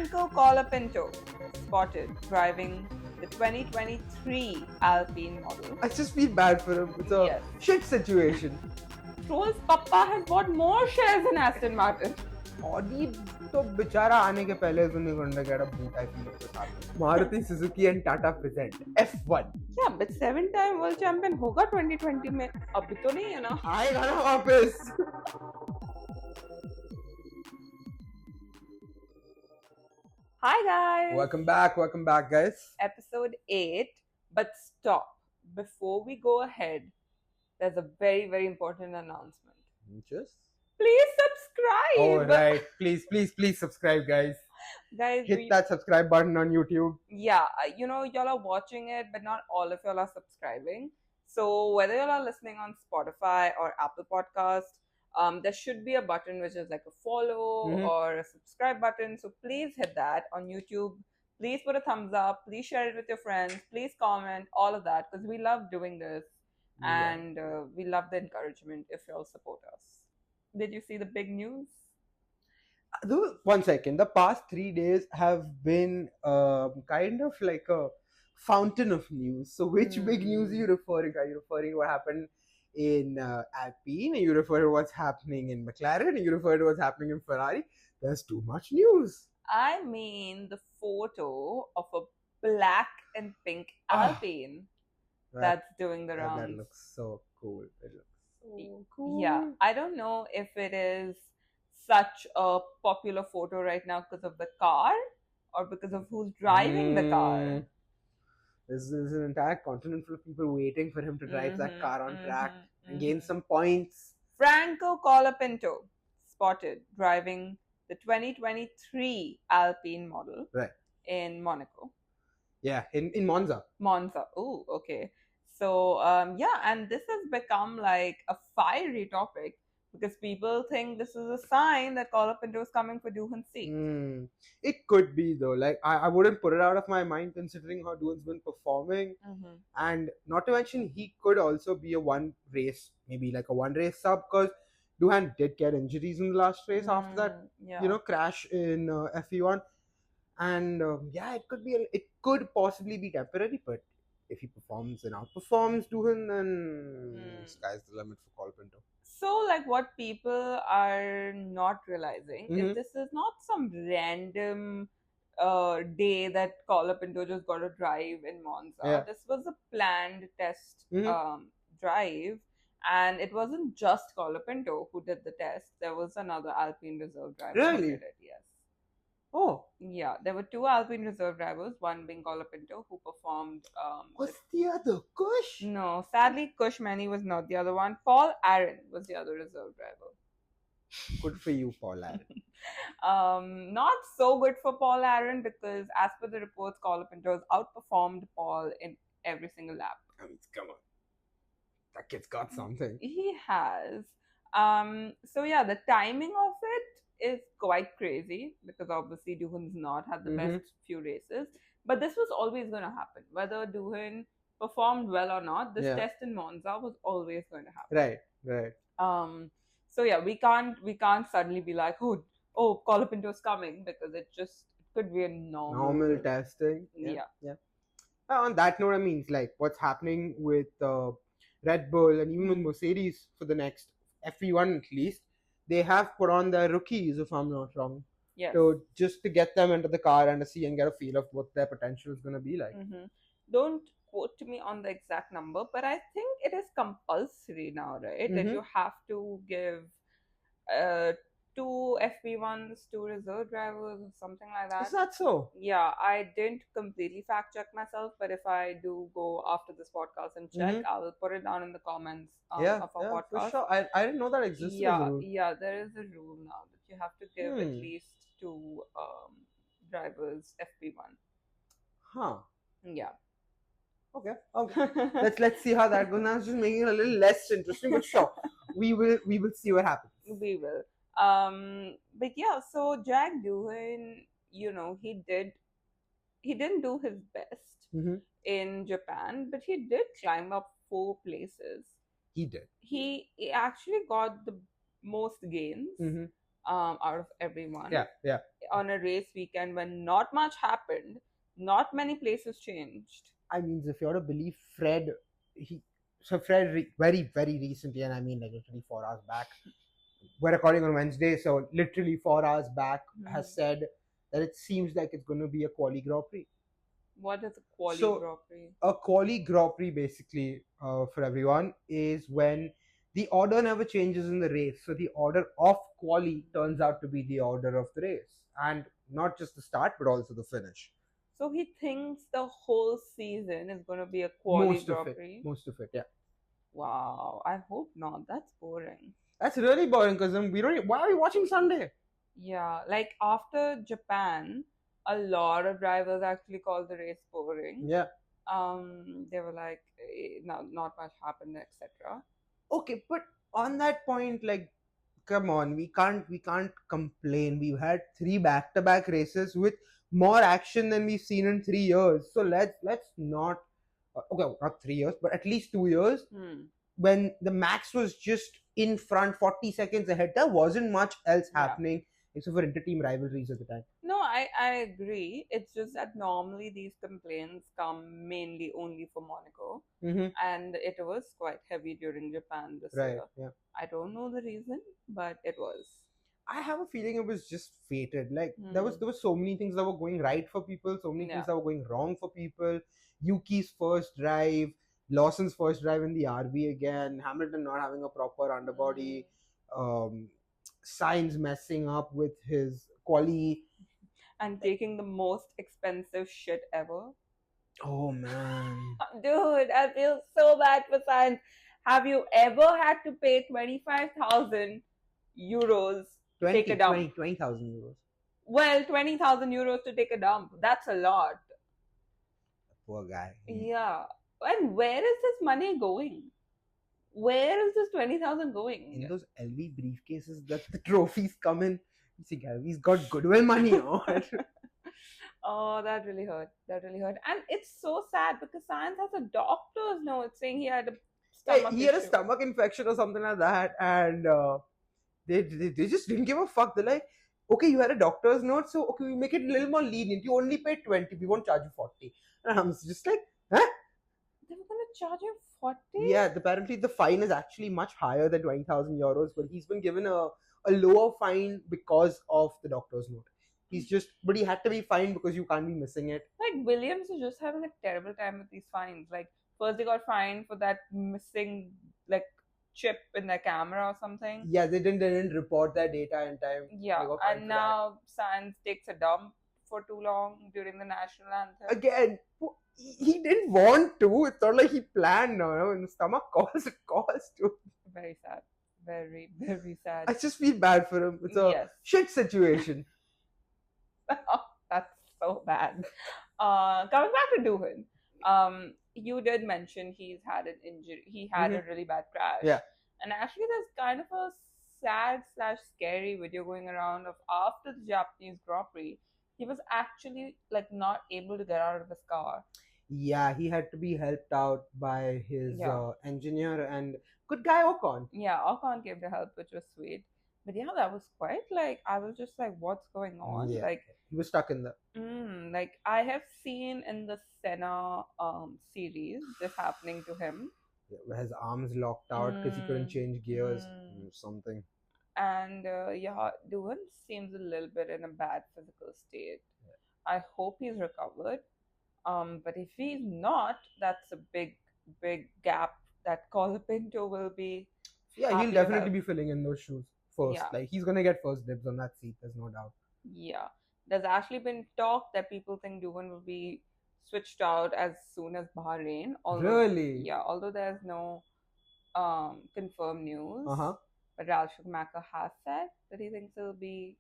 Franco Colapinto spotted driving the 2023 Alpine model. I just feel bad for him. It's a shit situation. Stroll's papa has bought more shares in Aston Martin. Audi तो बेचारा आने के पहले उसने गंडा केड़ा boot I feel के साथ Maruti Suzuki and Tata present F1 Yeah, but 7-time world champion होगा 2020 में. अभी तो नहीं है ना. आएगा ना वापस. Hi guys. Welcome back guys. Episode 8. But stop. Before we go ahead, there's a very, very important announcement. Just please subscribe. Oh right, please subscribe, guys. Guys, hit that subscribe button on YouTube. Yeah, you know, y'all are watching it, but not all of y'all are subscribing. So whether y'all are listening on Spotify or Apple Podcast, there should be a button which is like a follow or a subscribe button. So please hit that on YouTube. Please put a thumbs up. Please share it with your friends. Please comment, all of that, because we love doing this. And we love the encouragement if y'all support us. Did you see the big news? 1 second. The past 3 days have been kind of like a fountain of news. So which big news are you referring to? Are you referring to what happened in Alpine? Are you referring to what's happening in McLaren? Are you referring to what's happening in Ferrari? There's too much news. I mean the photo of a black and pink Alpine that's doing the rounds. That looks so cool. It looks so cool. Yeah, I don't know if it is such a popular photo right now because of the car or because of who's driving the car. There's an entire continent full of people waiting for him to drive that car on track and gain some points. Franco Colapinto spotted driving the 2023 Alpine model in Monaco. Yeah, in Monza. Oh, okay. So, and this has become like a fiery topic because people think this is a sign that Colapinto is coming for Doohan's seat. It could be though. Like I wouldn't put it out of my mind considering how Doohan's been performing. And not to mention he could also be a one race sub because Doohan did get injuries in the last race after that crash in FE1. And it could possibly be temporary, but if he performs and outperforms Doohan, then sky's the limit for Colapinto. So, like, what people are not realizing is this is not some random day that Colapinto just got to drive in Monza. Yeah. This was a planned test drive, and it wasn't just Colapinto who did the test. There was another Alpine reserve driver who did it. Yes. Oh. Yeah, there were 2 Alpine reserve drivers, one being Colapinto, who performed... What's the other? Kush? No, sadly, Kush Mani was not the other one. Paul Aaron was the other reserve driver. Good for you, Paul Aaron. Not so good for Paul Aaron because, as per the reports, Colapinto has outperformed Paul in every single lap. I mean, come on. That kid's got something. He has. So, yeah, the timing of it is quite crazy because obviously Doohan's not had the best few races, but this was always going to happen. Whether Doohan performed well or not, this test in Monza was always going to happen. Right. So yeah, we can't suddenly be like, oh, Colapinto's coming because it could be a normal testing. Yeah. On that note, I mean, like what's happening with Red Bull and even with Mercedes for the next FE1 at least. They have put on their rookies, if I'm not wrong. Yes. So just to get them into the car and to see and get a feel of what their potential is going to be like. Don't quote me on the exact number, but I think it is compulsory now, right? That you have to give 2 FP1s, 2 reserve drivers, or something like that. Is that so? Yeah, I didn't completely fact check myself, but if I do go after this podcast and check, I'll put it down in the comments of our podcast. For sure. I didn't know that existed. Yeah, there is a rule now that you have to give at least 2 drivers FP1. Huh. Yeah. Okay. Let's see how that goes. Now it's just making it a little less interesting, but sure, we will see what happens. We will. But yeah, so Jack Doohan, he didn't do his best in Japan, but he did climb up 4 places. He did. He actually got the most gains out of everyone. Yeah. on a race weekend when not much happened, not many places changed. I mean, if you're to believe Fred, Fred very, very recently, and I mean like literally 4 hours back, we're recording on Wednesday, so literally 4 hours back, has said that it seems like it's going to be a quali Grand Prix. What is a quali So, Grand Prix? A quali Grand Prix, basically, for everyone, is when the order never changes in the race. So the order of quali turns out to be the order of the race, and not just the start, but also the finish. So he thinks the whole season is going to be a quali Grand Prix. Most of it, yeah. Wow, I hope not. That's boring. That's really boring because we don't. Why are we watching Sunday? Yeah, like after Japan, a lot of drivers actually called the race boring. Yeah. They were like, not much happened, etc. Okay, but on that point, like, come on, we can't complain. We've had 3 back-to-back races with more action than we've seen in 3 years. So let's not. Okay, not 3 years, but at least 2 years. When the Max was just in front, 40 seconds ahead, there wasn't much else happening except for inter-team rivalries at the time. No, I agree. It's just that normally these complaints come mainly only for Monaco, and it was quite heavy during Japan this year. Yeah. I don't know the reason, but it was. I have a feeling it was just fated. Like there was so many things that were going right for people, so many things that were going wrong for people. Yuki's first drive, Lawson's first drive in the RB again, Hamilton not having a proper underbody, Sainz messing up with his quali, and taking the most expensive shit ever. Oh man, dude, I feel so bad for Sainz. Have you ever had to pay 25,000 euros to take a dump? 20,000 euros. Well, 20,000 euros to take a dump. That's a lot. Poor guy. Yeah. And where is this money going? Where is this 20,000 going? In those LV briefcases that the trophies come in. You see, he's got goodwill money. Oh, that really hurt. That really hurt. And it's so sad because Sainz has a doctor's note saying he had a stomach he had a stomach infection or something like that, and they just didn't give a fuck. They're like, okay, you had a doctor's note, so okay, we make it a little more lenient. You only pay 20, we won't charge you 40. And I'm just like, huh? They were gonna charge him 40? Yeah, apparently the fine is actually much higher than 20,000 euros, but he's been given a lower fine because of the doctor's note. But he had to be fined because you can't be missing it. Like, Williams is just having a terrible time with these fines. Like, first they got fined for that missing, like, chip in their camera or something. Yeah, they didn't report that data in time. Yeah, and now Sainz takes a dump for too long during the national anthem. Again, he didn't want to. It's not like he planned. No, and the stomach calls too. Very sad. Very, very sad. I just feel bad for him. It's a shit situation. That's so bad. Coming back to Doohan, you did mention he's had an injury. He had a really bad crash. Yeah. And actually, there's kind of a sad/scary video going around of after the Japanese Grand Prix, he was actually like not able to get out of his car. Yeah, he had to be helped out by his engineer and good guy Ocon. Yeah, Ocon came to help, which was sweet. But yeah, that was quite like, I was just like, what's going on? Yeah. Like, he was stuck in the. Like, I have seen in the Senna series this happening to him. Yeah, his arms locked out because he couldn't change gears. Something. And Doohan seems a little bit in a bad physical state. Yeah. I hope he's recovered. But if he's not, that's a big gap that Colapinto will be. Yeah, he'll definitely be filling in those shoes first. Yeah. Like, he's gonna get first dibs on that seat. There's no doubt. Yeah, there's actually been talk that people think Doohan will be switched out as soon as Bahrain. Really? Yeah, although there's no confirmed news. But Ralf Schumacher has said that he thinks it'll be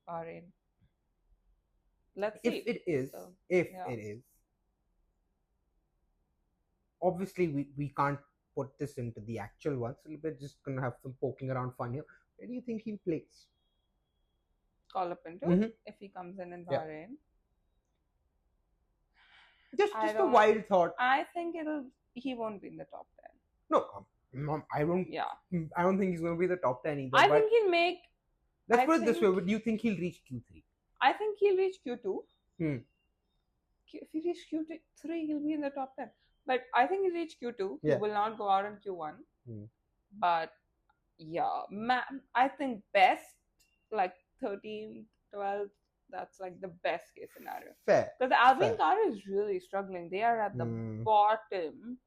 Bahrain. Let's see. If it is, it is. Obviously, we can't put this into the actual one, so we're just gonna have some poking around fun here. Where do you think he'll place? Colapinto, if he comes in Bahrain. Just a wild thought. I think he won't be in the top 10. No, I don't. Yeah. I don't think he's going to be the top 10 either. I think he'll make. Let's put it this way. Do you think he'll reach Q3? I think he'll reach Q2. Hmm. If he reaches Q3, he'll be in the top 10. But I think he'll reach Q2. He Yeah. will not go out in Q1. Hmm. But yeah, I think best like 13th, 12th. That's like the best case scenario. Fair. Because Alvin Fair. Carr is really struggling. They are at the bottom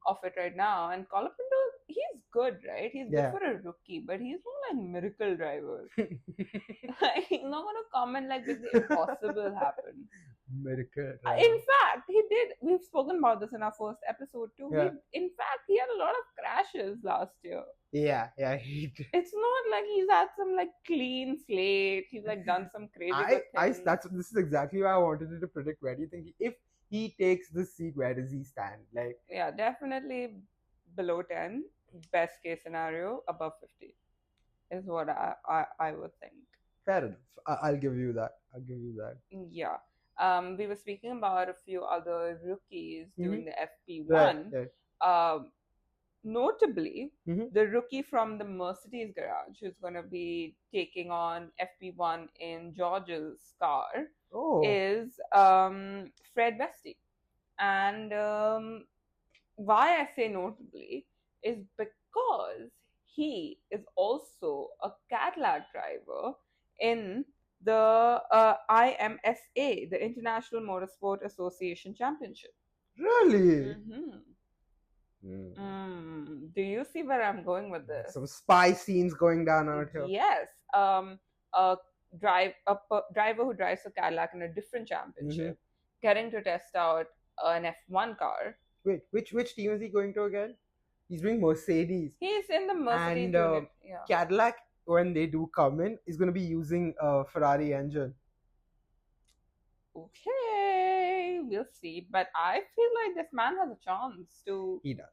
of it right now. And Colapinto, he's good, right? He's Yeah. good for a rookie, but he's not like miracle driver. He's not gonna comment like did the impossible happen. Miracle. In fact, he did. We've spoken about this in our first episode too. Yeah. In fact, he had a lot of crashes last year. Yeah, he did. It's not like he's had some like clean slate. He's like done some crazy good things. This is exactly why I wanted you to predict. Where do you think if he takes this seat, where does he stand? Like, yeah, definitely below 10. Best case scenario, above 50 is what I would think. Fair enough. I'll give you that. Yeah. We were speaking about a few other rookies doing the FP1. Right. Notably, the rookie from the Mercedes garage who's going to be taking on FP1 in George's car is Fred Vesti. And why I say notably is because he is also a Cadillac driver in the IMSA, the International Motorsport Association Championship. Really? Do you see where I'm going with this? Some spy scenes going down out here. Yes. A driver who drives a Cadillac in a different championship, getting to test out an F1 car. Wait, which team is he going to again? He's doing Mercedes. He's in the Mercedes and unit. Yeah. Cadillac, when they do come in, is going to be using a Ferrari engine. Okay, we'll see. But I feel like this man has a chance to. He does.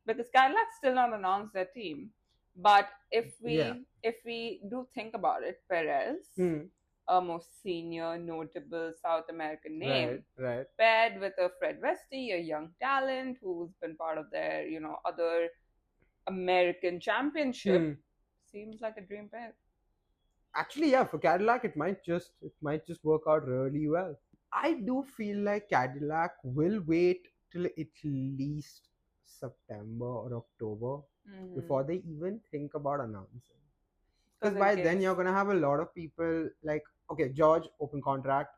Because Cadillac's still not announced their team. But if we do think about it, Perez, a more senior, notable South American name, right, paired with a Fred Vesti, a young talent who's been part of their, other American championship, seems like a dream pair. Actually, yeah, for Cadillac, it might just work out really well. I do feel like Cadillac will wait till at least September or October before they even think about announcing. Because by then you're gonna have a lot of people like, okay, George, open contract,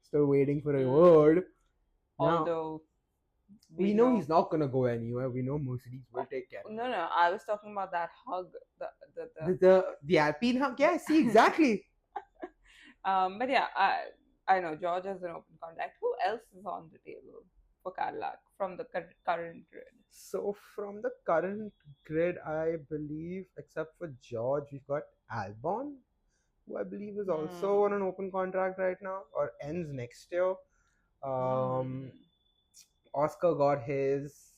still waiting for a word. Although we know he's not gonna go anywhere. We know Mercedes will take care. No, I was talking about that hug, the Alpine hug. Yeah, see, exactly. But yeah, I know George has an open contract. Who else is on the table for Cadillac from the current grid? So from the current grid, I believe, except for George, we've got Albon, who I believe is also on an open contract right now, or ends next year. Oscar got his,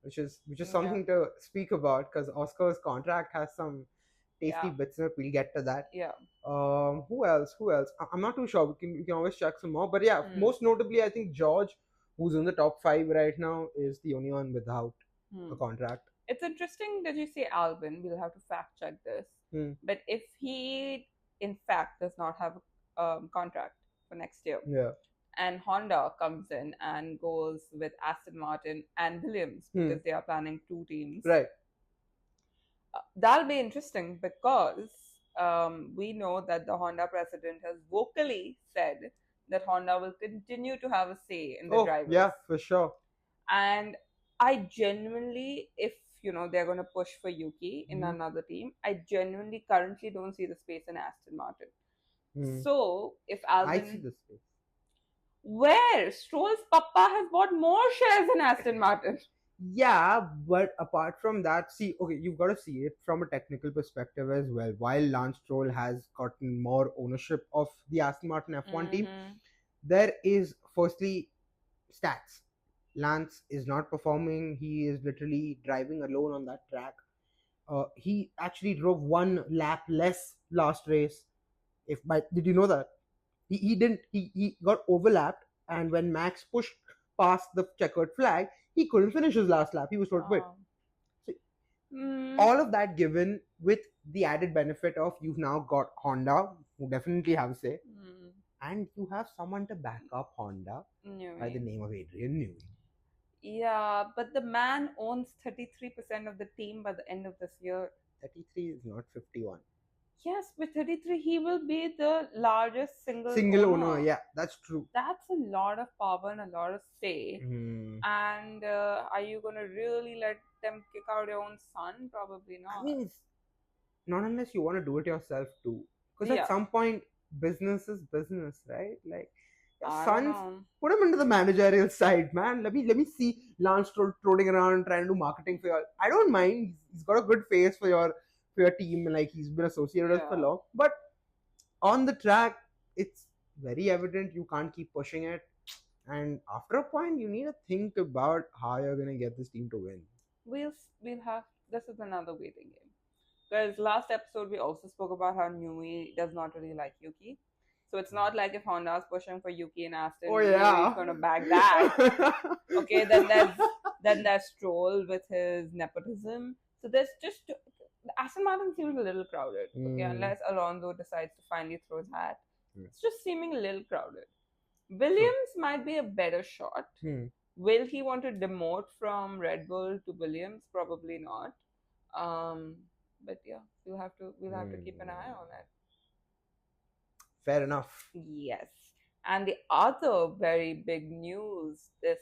which is something to speak about because Oscar's contract has some tasty bits in it. We'll get to that. Yeah. Who else? I'm not too sure. We can always check some more. But yeah, most notably, I think George, who's in the top 5 right now, is the only one without a contract. It's interesting that you say Albon. We'll have to fact check this. But if he, in fact, does not have a contract for next year, and Honda comes in and goes with Aston Martin and Williams because they are planning 2 teams, right? That'll be interesting because we know that the Honda president has vocally said that Honda will continue to have a say in the drivers. Yeah, for sure. And I genuinely, if they're going to push for Yuki in another team, I genuinely currently don't see the space in Aston Martin. So if Albon, I see the space. Where Stroll's papa has bought more shares in Aston Martin. Yeah, but apart from that, you've got to see it from a technical perspective as well. While Lance Stroll has gotten more ownership of the Aston Martin F1 team, there is firstly stats. Lance is not performing. He is literally driving alone on that track. He actually drove 1 lap less last race. Did you know that? He didn't. He got overlapped, and when Max pushed past the checkered flag, he couldn't finish his last lap. He was told quit. So, all of that given with the added benefit of you've now got Honda, who definitely have a say, Mm. and you have someone to back up Honda by the Newey. name of Adrian Newey. Yeah, but the man owns 33% of the team by the end of this year. 33 is not 51. Yes, with 33, he will be the largest Single owner, yeah, that's true. That's a lot of power and a lot of say. Hmm. And are you going to really let them kick out your own son? Probably I not. mean, it's not unless you want to do it yourself too. Because at Yeah, some point, business is business, right? Like your I don't sons, know. put him into the managerial side, man. Let me see Lance trotting around and trying to do marketing for you. I don't mind. He's got a good face for your team. Like he's been associated with us for Yeah. long. But on the track, it's very evident you can't keep pushing it. And after a point, you need to think about how you're gonna get this team to win. We'll have this is another waiting game. Because last episode we also spoke about how Newey does not really like Yuki. So it's not like if Honda's pushing for Yuki and Aston, Oh yeah, Newey's gonna back that. Okay, then there's Stroll with his nepotism. So there's just Aston Martin seems a little crowded. Okay, unless Alonso decides to finally throw his hat, it's just seeming a little crowded. Williams might be a better shot. Will he want to demote from Red Bull to Williams? Probably not. But yeah, we'll have to keep an eye on it. Fair enough. Yes. And the other very big news this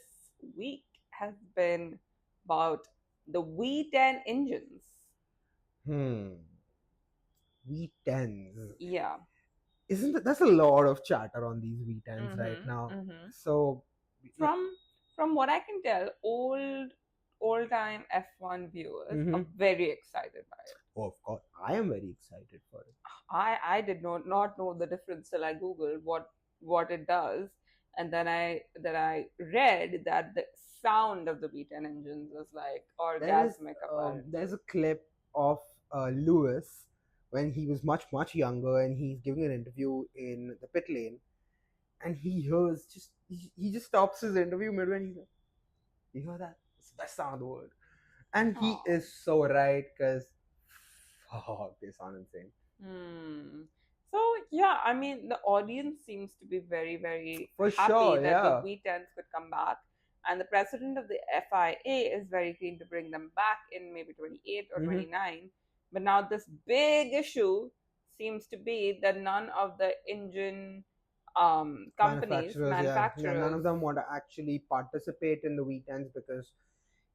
week has been about the V10 engines. V10s. Yeah. That's a lot of chatter on these V10s right now. So From what I can tell, old time F1 viewers are very excited by it. Oh, of course, I am very excited for it. I did not know the difference till I googled what it does, and then I read that the sound of the V10 engines is like orgasmic. There's a clip of Lewis when he was much younger, and he's giving an interview in the pit lane, and he hears he just stops his interview midway, and he's like, "You hear that? It's the best sound in the world." And he is so right, because they sound insane. So yeah, I mean the audience seems to be very, very For happy sure, that yeah. the V10s could come back, and the president of the FIA is very keen to bring them back in maybe 28 or 29. But now this big issue seems to be that none of the engine companies, manufacturers, Yeah, none of them want to actually participate in the V10s, because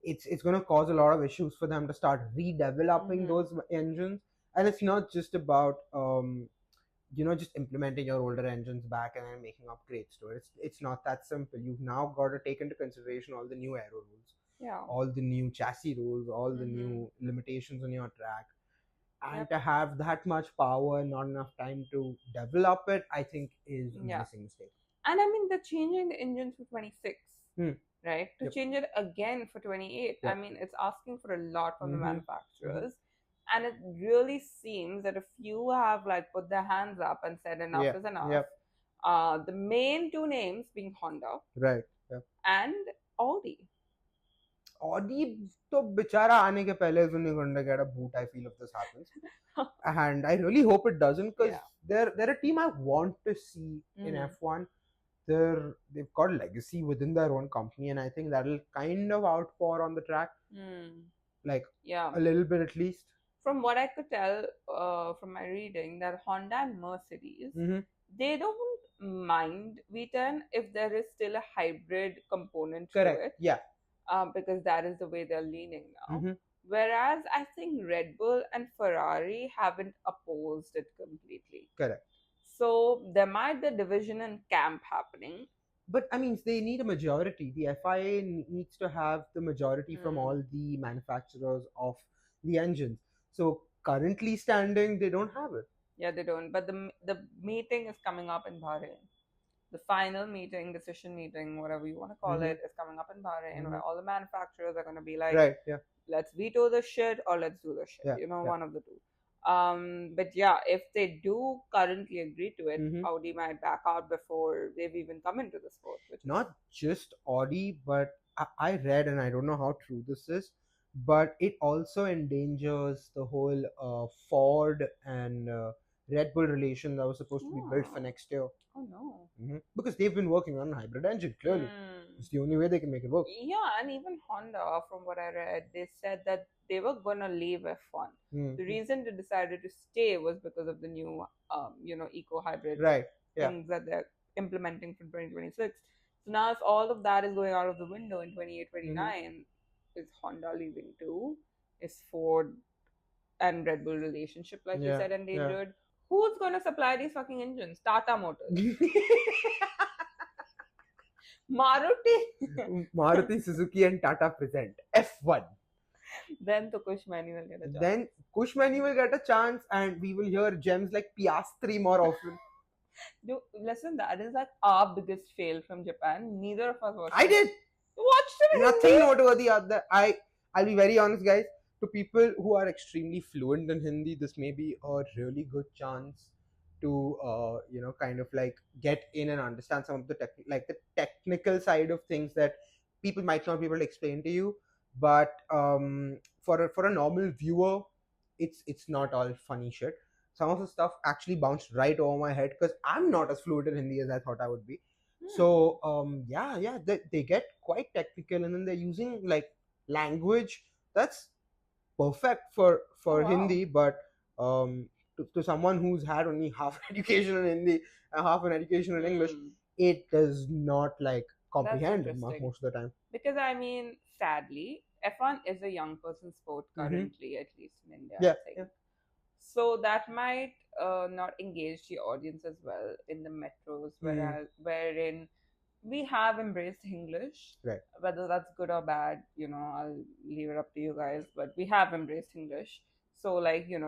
it's going to cause a lot of issues for them to start redeveloping those engines. And it's not just about just implementing your older engines back and then making upgrades to it. It's not that simple. You've now got to take into consideration all the new aero rules, all the new chassis rules, all the new limitations on your track. And to have that much power and not enough time to develop it, I think is a missing mistake. And I mean, they're changing the engines for 26, right? To change it again for 28, I mean, it's asking for a lot from the manufacturers. And it really seems that a few have like put their hands up and said enough is enough. The main two names being Honda, right, and Audi. Audi to bichara aane ke pehle is going to get a boot, I feel, if this happens. And I really hope it doesn't, because they're a team I want to see in F1. They've got legacy within their own company, and I think that'll kind of outpour on the track, like a little bit at least. From what I could tell from my reading, that Honda and Mercedes, they don't mind V10 if there is still a hybrid component to it. Yeah. Because that is the way they're leaning now. Whereas I think Red Bull and Ferrari haven't opposed it completely. Correct. So there might be a division in camp happening. But I mean, they need a majority. The FIA needs to have the majority from all the manufacturers of the engines. So currently standing, they don't have it. Yeah, they don't. But the meeting is coming up in Bahrain. The final meeting, decision meeting, whatever you want to call it, is coming up in Bahrain, where all the manufacturers are going to be like, let's veto this shit or let's do this shit. One of the two. But yeah, if they do currently agree to it, Audi might back out before they've even come into the sport. Not just Audi, but I read, and I don't know how true this is, but it also endangers the whole Ford and Red Bull relation that was supposed to be built for Oh. next year. Oh no. Because they've been working on a hybrid engine, clearly. It's the only way they can make it work. Yeah, and even Honda, from what I read, they said that they were gonna leave F1. The reason they decided to stay was because of the new, eco hybrid Right. Yeah. things that they're implementing from 2026. So now, if all of that is going out of the window in 28, 29, is Honda leaving too? Is Ford and Red Bull relationship, like you said, endangered? Who's gonna supply these fucking engines? Tata Motors. Maruti Suzuki and Tata present F1. Then to Kushmani will get a chance. Then Kushmani will get a chance, and we will hear gems like Piastri more often. Dude, listen, that is like our biggest fail from Japan. Neither of us watched I did. Watched it. Nothing noteworthy other. I'll be very honest, guys. To people who are extremely fluent in Hindi, this may be a really good chance to kind of like get in and understand some of the the technical side of things that people might not be able to explain to you. But for a normal viewer, it's not all funny shit. Some of the stuff actually bounced right over my head because I'm not as fluent in Hindi as I thought I would be. So they get quite technical, and then they're using like language that's perfect for wow. Hindi, but to someone who's had only half an education in Hindi and half an education in English, it does not like comprehend most of the time. Because I mean, sadly, F1 is a young person sport currently, at least in India. Yeah, I think. So that might not engage the audience as well in the metros, wherein we have embraced English. Right. Whether that's good or bad, I'll leave it up to you guys. But we have embraced English. So,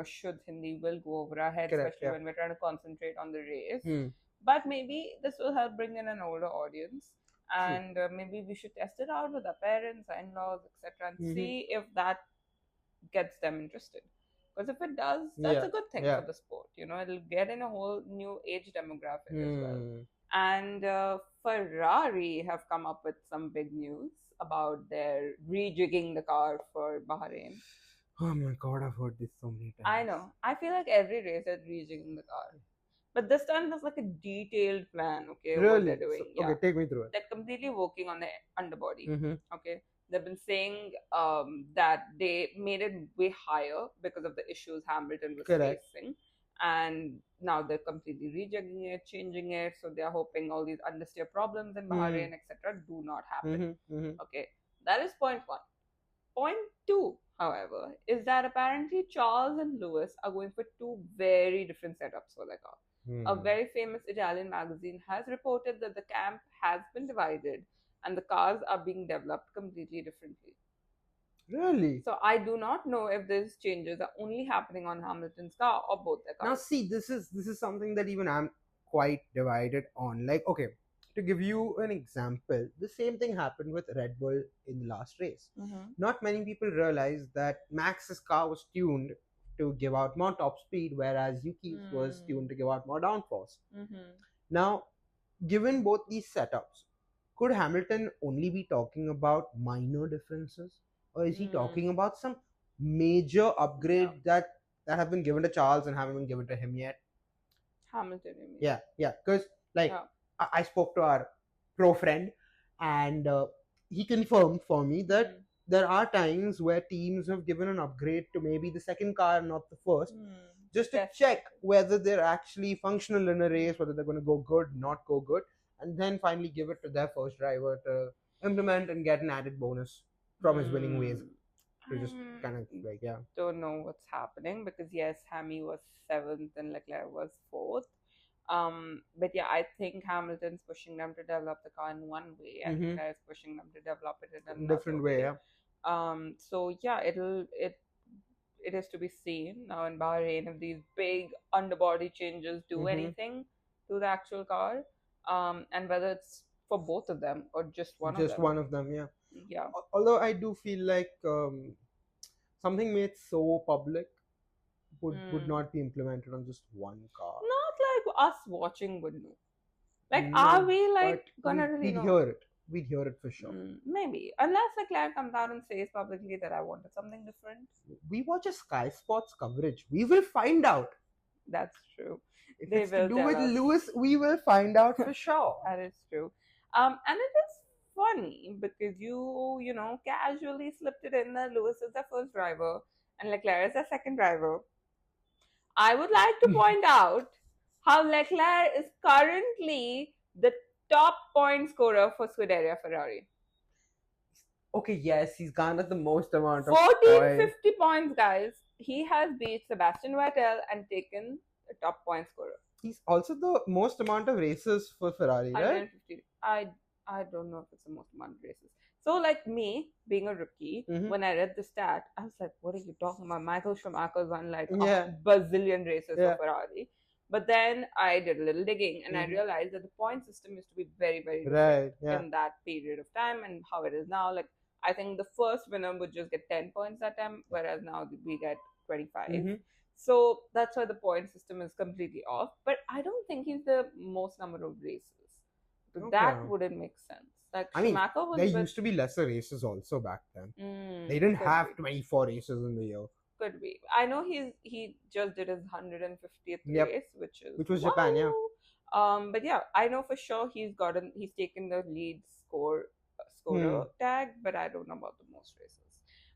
should Hindi will go over our heads, especially when we're trying to concentrate on the race. But maybe this will help bring in an older audience. And maybe we should test it out with our parents, our in-laws, etc., and see if that gets them interested. Because if it does, that's a good thing for the sport. It'll get in a whole new age demographic as well. And Ferrari have come up with some big news about their rejigging the car for Bahrain. Oh my god, I've heard this so many times. I know. I feel like every race is rejigging the car. But this time there's like a detailed plan, okay, really? what they're doing. So, okay, take me through it. They're completely working on the underbody. Okay. They've been saying that they made it way higher because of the issues Hamilton was facing. And now they're completely rejigging it, changing it. So they're hoping all these understeer problems in Bahrain, etc., do not happen. Okay. That is point one. Point two, however, is that apparently Charles and Lewis are going for two very different setups for their car. A very famous Italian magazine has reported that the camp has been divided and the cars are being developed completely differently. Really? So I do not know if these changes are only happening on Hamilton's car or both their cars. Now see, this is something that even I'm quite divided on. Like, okay, to give you an example, the same thing happened with Red Bull in the last race. Not many people realize that Max's car was tuned to give out more top speed, whereas Yuki's was tuned to give out more downforce. Now, given both these setups, could Hamilton only be talking about minor differences, or is he talking about some major upgrade that have been given to Charles and haven't been given to him yet? Hamilton, you mean? Yeah, because I spoke to our pro friend, and he confirmed for me that there are times where teams have given an upgrade to maybe the second car, not the first, just to check whether they're actually functional in a race, whether they're going to go good, not go good, and then finally give it to their first driver to implement and get an added bonus from his winning ways. To just kind of don't know what's happening, because yes, Hammy was 7th and Leclerc was 4th. But yeah, I think Hamilton's pushing them to develop the car in one way, and Leclerc is pushing them to develop it in another different way. So yeah, it is to be seen now in Bahrain if these big underbody changes do anything to the actual car, and whether it's for both of them or just one of them. Just one of them, yeah. Yeah. Although I do feel like something made so public would not be implemented on just one car. Not like us watching would know. Like, are we like gonna really know? Hear it. We'd hear it for sure. Maybe. Unless Leclerc comes out and says publicly that I wanted something different. We watch a Sky Sports coverage. We will find out. That's true. If They it's to will do tell with us. Lewis, we will find out for sure. That is true. And it is funny because you know, casually slipped it in that Lewis is the first driver and Leclerc is the second driver. I would like to point out how Leclerc is currently the top point scorer for Scuderia Ferrari. Okay, yes, he's garnered the most amount of 1450 points, guys. He has beat Sebastian Vettel and taken the top point scorer. He's also the most amount of races for Ferrari, right? 150. I don't know if it's the most amount of races. So like me being a rookie, when I read the stat, I was like, "What are you talking about?" Michael Schumacher's won like a bazillion races for Ferrari. But then I did a little digging and I realized that the point system used to be very, very different in that period of time and how it is now. Like I think the first winner would just get 10 points that time, whereas now we get 25. So that's why the point system is completely off. But I don't think he's the most number of races. So that wouldn't make sense. Like Schumacher was. There used to be lesser races also back then. They didn't have 24 races in the year. Could be. I know he just did his 150th race, which was Japan, yeah. But yeah, I know for sure he's taken the lead scorer tag, but I don't know about the most races.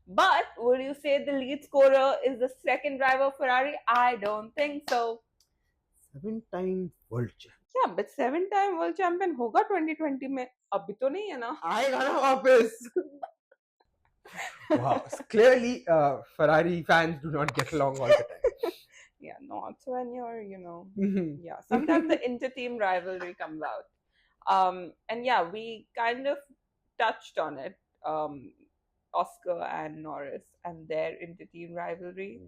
But would you say the lead scorer is the second driver of Ferrari? I don't think so. 7-time world champion. Yeah, but 7-time world champion होगा 2020 में. अभी तो नहीं है ना. आएगा ना वापस. Wow, clearly Ferrari fans do not get along all the time. Yeah, not when you're, yeah, sometimes the inter-team rivalry comes out. And yeah, we kind of touched on it, Oscar and Norris and their inter-team rivalry.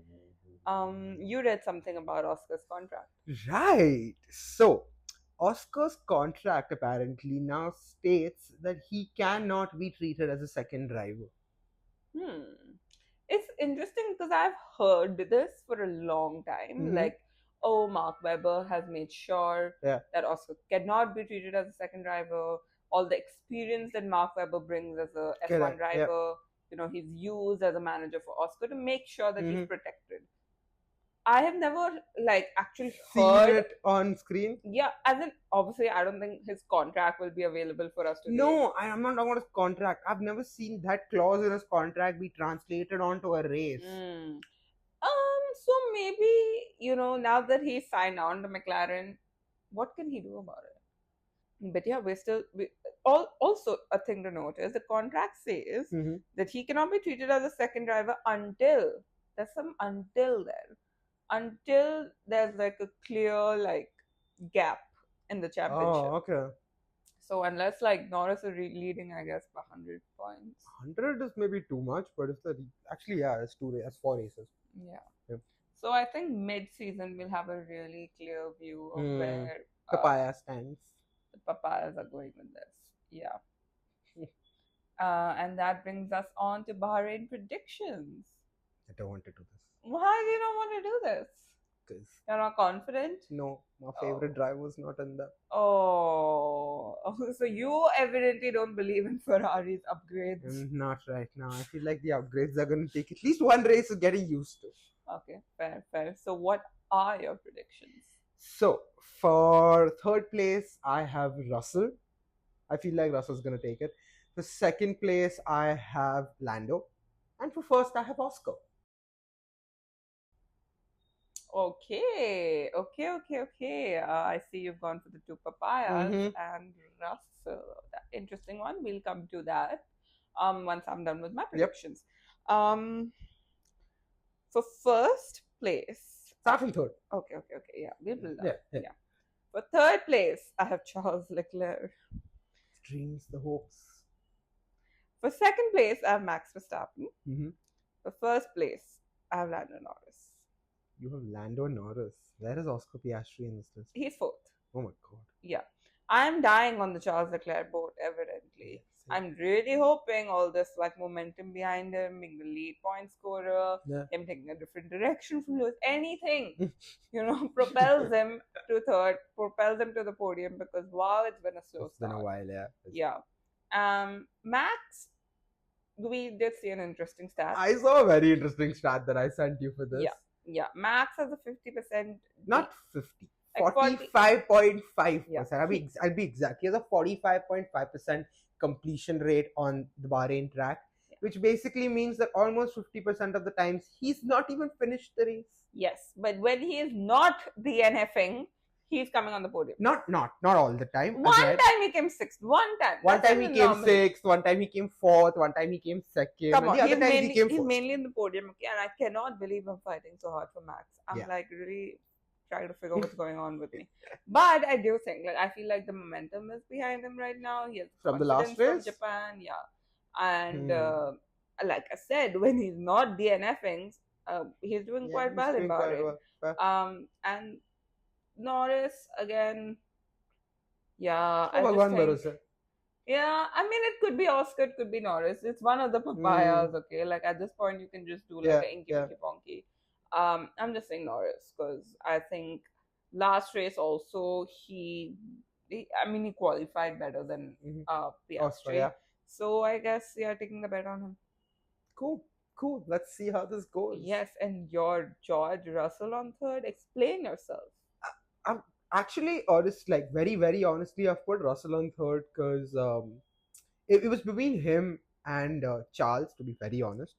You read something about Oscar's contract. Right. So, Oscar's contract apparently now states that he cannot be treated as a second driver. It's interesting because I've heard this for a long time. Like, oh, Mark Webber has made sure that Oscar cannot be treated as a second driver. All the experience that Mark Webber brings as a F1 driver, he's used as a manager for Oscar to make sure that he's protected. I have never actually heard seen it on screen. Yeah, as in obviously I don't think his contract will be available for us to read. No, I'm not talking about his contract. I've never seen that clause in his contract be translated onto a race. So maybe, now that he signed on to McLaren, what can he do about it? But yeah, also a thing to note is the contract says that he cannot be treated as a second driver until there's some until there. Until there's like a clear gap in the championship. Oh, okay. So unless Norris is leading, I guess, by 100 points. 100 is maybe too much, but if it's 4 races. Yeah. So I think mid-season we'll have a really clear view of where Papaya stands. The papayas are going with this. Yeah. And that brings us on to Bahrain predictions. I don't want to do this. Why do you not want to do this? Because you're not confident? No, my favorite driver was not in that. Oh, so you evidently don't believe in Ferrari's upgrades. Not right now. I feel like the upgrades are going to take at least one race of getting used to. Okay, fair. So what are your predictions? So, for third place, I have Russell. I feel like Russell's going to take it. For second place, I have Lando. And for first, I have Oscar. Okay. I see you've gone for the two papayas and Russell. Interesting one. We'll come to that once I'm done with my predictions. For first place. Start from third. Okay. Yeah, we'll build up. Yeah. For third place, I have Charles Leclerc. Dreams, the hopes. For second place, I have Max Verstappen. For first place, I have Lando Norris. You have Lando Norris. Where is Oscar Piastri in this list? He's fourth. Oh my god. Yeah. I'm dying on the Charles Leclerc boat, evidently. I'm really hoping all this momentum behind him, being the lead point scorer, him taking a different direction from Lewis, anything, propels him to third, propels him to the podium because wow, it's been a slow start. It's been a while, yeah. Max, we did see an interesting stat. I saw a very interesting stat that I sent you for this. Yeah. Yeah, Max has a 50%. Not 50. Like 40. 45.5%. Yeah. I'll be exact. He has a 45.5% completion rate on the Bahrain track, which basically means that almost 50% of the times he's not even finished the race. Yes, but when he is not DNFing, he's coming on the podium. Not all the time. One Again, time he came sixth. One time. one That's time he even came normal. sixth, one time he came fourth, one time he came second, Come and on, the other times he came he's first. mainly in the podium, okay, and I cannot believe I'm fighting so hard for Max. I'm Yeah. like really trying to figure what's going on with me. But I do think, like, I feel like the momentum is behind him right now. He has From the last confidence from race? Japan, yeah. And Hmm. like I said, when he's not DNFing, he's doing Yeah, quite he's well in doing quite Bahrain. well. And Norris again, yeah, Oh, I just Bhagwan think. Bharosa. Yeah, I mean, it could be Oscar, it could be Norris. It's one of the papayas, okay? Like, at this point, you can just do like Yeah, an inky yeah. pinky ponky. I'm just saying Norris because I think last race also I mean, he qualified better than Oscar, Piastri. yeah. So I guess, yeah, taking the bet on him. Cool. Let's see how this goes. Yes, and your George Russell on third. Explain yourself. I'm actually honest, like very honestly, I've put Russell on third because it was between him and Charles, to be very honest.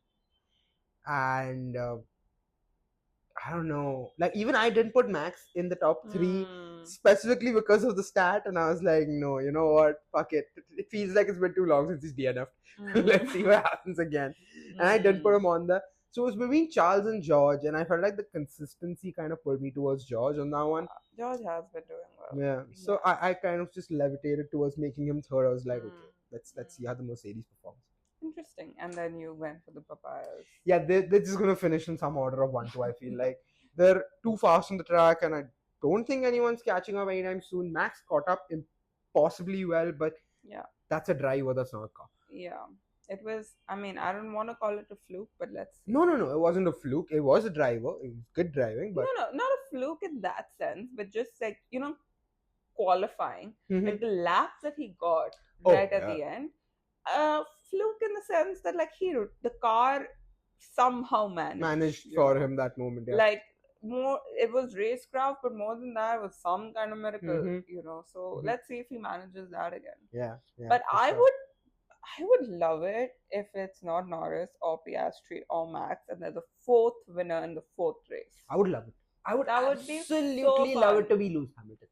And I don't know, like even I didn't put Max in the top three specifically because of the stat, and I was like, no, you know what, fuck it. It feels like it's been too long since he's DNF. Let's see what happens again. And I did put him on there. So it was between Charles and George, and I felt like the consistency kind of pulled me towards George on that one. George has been doing well. Yeah. So I kind of just levitated towards making him third. I was like, okay, let's see how the Mercedes performs. Interesting. And then you went for the papayas. Yeah, they're just gonna finish in some order of 1-2. I feel like they're too fast on the track, and I don't think anyone's catching up anytime soon. Max caught up impossibly well, but yeah, that's a driver, that's not a car. Yeah. It was, I mean, I don't want to call it a fluke, but let's see. No, it wasn't a fluke. It was a driver. It was good driving, but No, not a fluke in that sense, but just like, qualifying, like the laps that he got right at the end, fluke in the sense that like the car somehow managed for him that moment. Yeah. Like more, it was racecraft, but more than that, it was some kind of miracle, So let's see if he manages that again. Yeah. But I would love it if it's not Norris or Piastri or Max, and there's a fourth winner in the fourth race. I would love it. That would absolutely so love it to be Lewis Hamilton.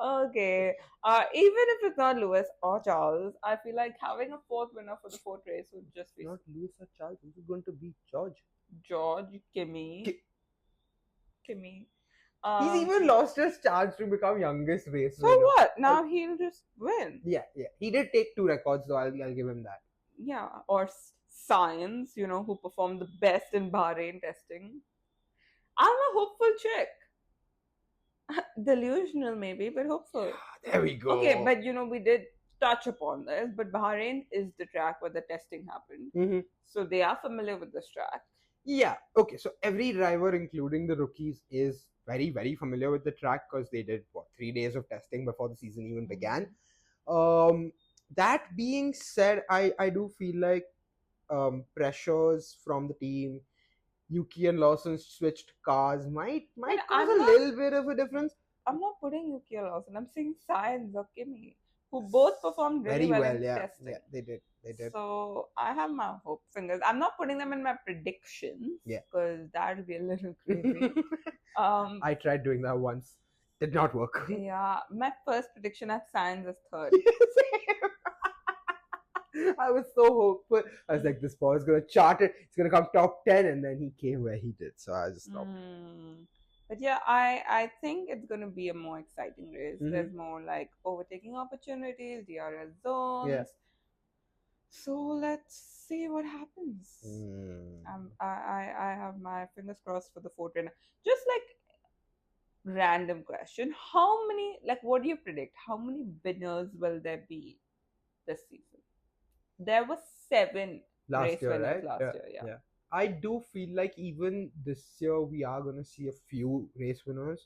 Okay. Even if it's not Lewis or Charles, I feel like having a fourth winner for the fourth race would just be not Lewis or Charles. Who's going to beat George? Kimi. He's even lost his chance to become youngest race winner. So what? Now he'll just win. Yeah. He did take 2 records, so I'll give him that. Yeah. Or Science, who performed the best in Bahrain testing. I'm a hopeful chick. Delusional maybe, but hopeful. There we go. Okay, but we did touch upon this, but Bahrain is the track where the testing happened. So they are familiar with this track. Yeah, okay, so every driver, including the rookies, is very, very familiar with the track because they did, 3 days of testing before the season even began. That being said, I do feel like pressures from the team, Yuki and Lawson switched cars might cause a little bit of a difference. I'm not putting Yuki or Lawson. I'm saying Science or Kimi, who both performed really well in testing. Yeah, they did. So I have my hope fingers. I'm not putting them in my predictions because that would be a little crazy. I tried doing that once. Did not work. Yeah, my first prediction at Science is third. I was so hopeful. I was like, this boy is going to chart it. It's going to come top 10. And then he came where he did. So I just stopped. But yeah, I think it's going to be a more exciting race. There's more like overtaking opportunities, DRS zones. Yeah. So let's see what happens. I have my fingers crossed for the fourth winner. Just like random question. How many, like, what do you predict? How many winners will there be this season? There were 7 race winners last year. Yeah. I do feel like even this year we are going to see a few race winners.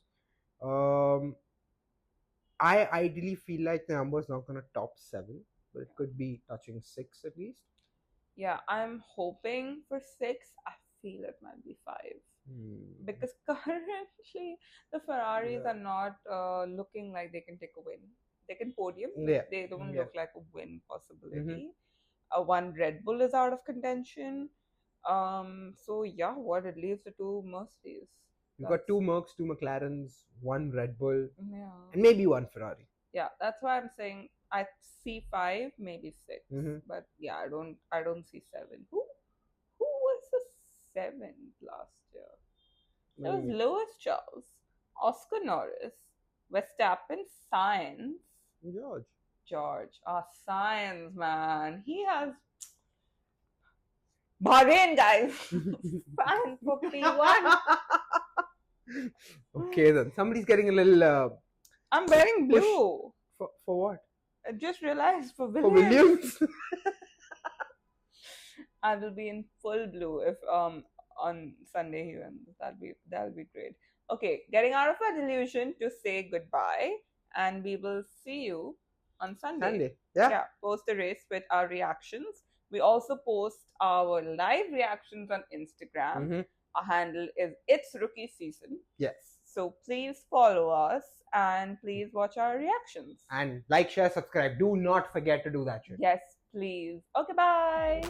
I ideally feel like the number is not going to top 7, but it could be touching 6 at least. Yeah, I'm hoping for 6. I feel it might be 5 Hmm. because currently the Ferraris Yeah. are not looking like they can take a win. They can podium, Yeah. they don't Yeah. look like a win Mm-hmm. possibility. One Red Bull is out of contention. So yeah, what it leaves the two Mercedes. You've got 2 Mercs, 2 McLarens, 1 Red Bull, Yeah. and maybe 1 Ferrari. Yeah, that's why I'm saying I see 5, maybe 6, Mm-hmm. but yeah, I don't see 7. Who was the 7th last year? It was Lewis Charles, Oscar Norris, Verstappen, Sainz, George. Sainz, man, he has Bahrain, guys. Sainz for P1. Okay, then somebody's getting a little. I'm wearing blue. For what? I just realized for For Williams. Williams. I will be in full blue if on Sunday he wins. That'll be great. Okay, getting out of our delusion to say goodbye, and we will see you on Sunday. Yeah. Post the race with our reactions. We also post our live reactions on Instagram. Mm-hmm. Our handle is It's Rookie Season. Yes. So please follow us and please watch our reactions. And like, share, subscribe. Do not forget to do that shit. Yes, please. Okay, bye.